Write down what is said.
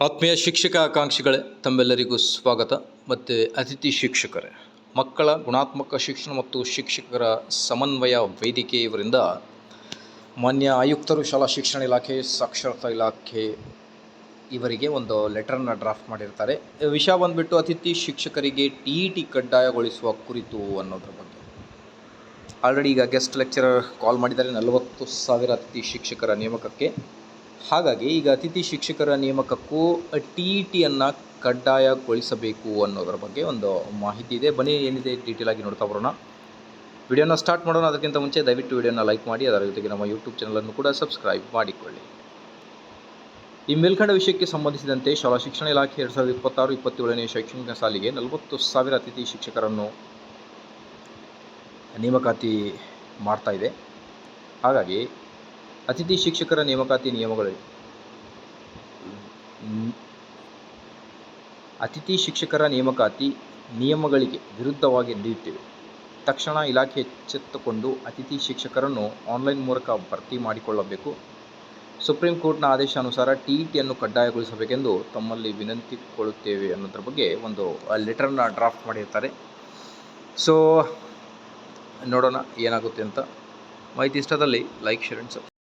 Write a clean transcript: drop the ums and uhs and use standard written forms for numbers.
ಆತ್ಮೀಯ ಶಿಕ್ಷಕ ಆಕಾಂಕ್ಷಿಗಳೇ, ತಮ್ಮೆಲ್ಲರಿಗೂ ಸ್ವಾಗತ. ಮತ್ತು ಅತಿಥಿ ಶಿಕ್ಷಕರೇ, ಮಕ್ಕಳ ಗುಣಾತ್ಮಕ ಶಿಕ್ಷಣ ಮತ್ತು ಶಿಕ್ಷಕರ ಸಮನ್ವಯ ವೇದಿಕೆ ಇವರಿಂದ ಮಾನ್ಯ ಆಯುಕ್ತರು, ಶಾಲಾ ಶಿಕ್ಷಣ ಇಲಾಖೆ, ಸಾಕ್ಷರತಾ ಇಲಾಖೆ ಇವರಿಗೆ ಒಂದು ಲೆಟರ್ನ ಡ್ರಾಫ್ಟ್ ಮಾಡಿರ್ತಾರೆ. ವಿಷಯ ಬಂದುಬಿಟ್ಟು ಅತಿಥಿ ಶಿಕ್ಷಕರಿಗೆ TET ಕಡ್ಡಾಯಗೊಳಿಸುವ ಕುರಿತು ಅನ್ನೋದ್ರ ಬಗ್ಗೆ. ಆಲ್ರೆಡಿ ಈಗ ಗೆಸ್ಟ್ ಲೆಕ್ಚರರ್ ಕಾಲ್ ಮಾಡಿದ್ದಾರೆ 40,000 ಅತಿಥಿ ಶಿಕ್ಷಕರ ನೇಮಕಕ್ಕೆ. ಹಾಗಾಗಿ ಈಗ ಅತಿಥಿ ಶಿಕ್ಷಕರ ನೇಮಕಕ್ಕೂ TETಯನ್ನು ಕಡ್ಡಾಯಗೊಳಿಸಬೇಕು ಅನ್ನೋದರ ಬಗ್ಗೆ ಒಂದು ಮಾಹಿತಿ ಇದೆ. ಬನ್ನಿ, ಏನಿದೆ ಡೀಟೇಲ್ ಆಗಿ ನೋಡ್ತಾ ಬರೋಣ. ವಿಡಿಯೋನ ಸ್ಟಾರ್ಟ್ ಮಾಡೋಣ. ಅದಕ್ಕಿಂತ ಮುಂಚೆ ದಯವಿಟ್ಟು ವಿಡಿಯೋನ ಲೈಕ್ ಮಾಡಿ, ಅದರ ಜೊತೆಗೆ ನಮ್ಮ ಯೂಟ್ಯೂಬ್ ಚಾನಲನ್ನು ಕೂಡ ಸಬ್ಸ್ಕ್ರೈಬ್ ಮಾಡಿಕೊಳ್ಳಿ. ಈ ಮೇಲ್ಕಂಡ ವಿಷಯಕ್ಕೆ ಸಂಬಂಧಿಸಿದಂತೆ ಶಾಲಾ ಶಿಕ್ಷಣ ಇಲಾಖೆ 2026-27ನೇ ಶೈಕ್ಷಣಿಕ ಸಾಲಿಗೆ 40,000 ಅತಿಥಿ ಶಿಕ್ಷಕರನ್ನು ನೇಮಕಾತಿ ಮಾಡ್ತಾ ಇದೆ. ಹಾಗಾಗಿ ಅತಿಥಿ ಶಿಕ್ಷಕರ ನೇಮಕಾತಿ ನಿಯಮಗಳಿಗೆ ವಿರುದ್ಧವಾಗಿ ನಡೆಯುತ್ತಿವೆ. ತಕ್ಷಣ ಇಲಾಖೆ ಎಚ್ಚೆತ್ತುಕೊಂಡು ಅತಿಥಿ ಶಿಕ್ಷಕರನ್ನು ಆನ್ಲೈನ್ ಮೂಲಕ ಭರ್ತಿ ಮಾಡಿಕೊಳ್ಳಬೇಕು. ಸುಪ್ರೀಂ ಕೋರ್ಟ್ನ ಆದೇಶಾನುಸಾರ TETಯನ್ನು ಕಡ್ಡಾಯಗೊಳಿಸಬೇಕೆಂದು ತಮ್ಮಲ್ಲಿ ವಿನಂತಿಕೊಳ್ಳುತ್ತೇವೆ ಅನ್ನೋದ್ರ ಬಗ್ಗೆ ಒಂದು ಲೆಟರ್ನ ಡ್ರಾಫ್ಟ್ ಮಾಡಿರ್ತಾರೆ. ಸೊ ನೋಡೋಣ ಏನಾಗುತ್ತೆ ಅಂತ. ಮಾಹಿತಿ ಇಷ್ಟದಲ್ಲಿ ಲೈಕ್, ಶೇರ್ ಆ್ಯಂಡ್ ಸಬ್ಸ್ಕ್ರೈಬ್.